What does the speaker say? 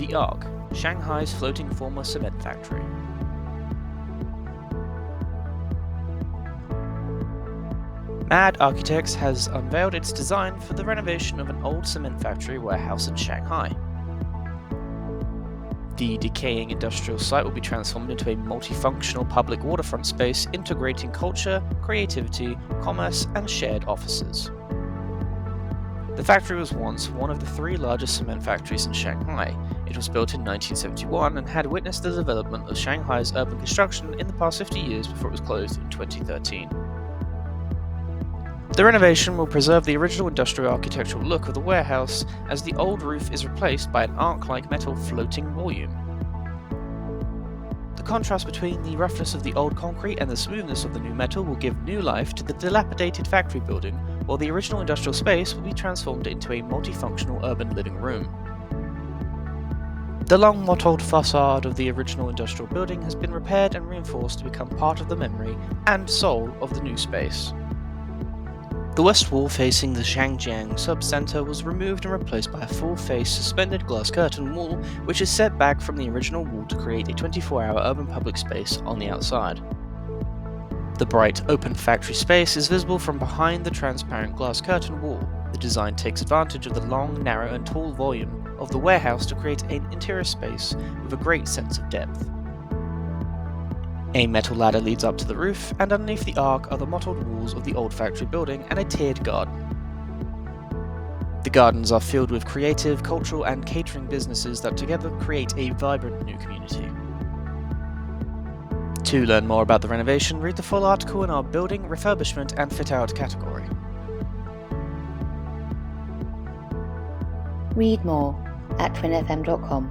The Ark, Shanghai's floating former cement factory. Mad Architects has unveiled its design for the renovation of an old cement factory warehouse in Shanghai. The decaying industrial site will be transformed into a multifunctional public waterfront space integrating culture, creativity, commerce, and shared offices. The factory was once one of the three largest cement factories in Shanghai. It was built in 1971 and had witnessed the development of Shanghai's urban construction in the past 50 years before it was closed in 2013. The renovation will preserve the original industrial architectural look of the warehouse as the old roof is replaced by an arc-like metal floating volume. The contrast between the roughness of the old concrete and the smoothness of the new metal will give new life to the dilapidated factory building, while the original industrial space will be transformed into a multifunctional urban living room. The long mottled facade of the original industrial building has been repaired and reinforced to become part of the memory and soul of the new space. The west wall facing the Zhangjiang sub-center was removed and replaced by a full-face suspended glass curtain wall which is set back from the original wall to create a 24-hour urban public space on the outside. The bright, open factory space is visible from behind the transparent glass curtain wall. The design takes advantage of the long, narrow and tall volume of the warehouse to create an interior space with a great sense of depth. A metal ladder leads up to the roof, and underneath the arc are the mottled walls of the old factory building and a tiered garden. The gardens are filled with creative, cultural and catering businesses that together create a vibrant new community. To learn more about the renovation, read the full article in our Building, Refurbishment and Fit Out category. Read more at TWinFM.com.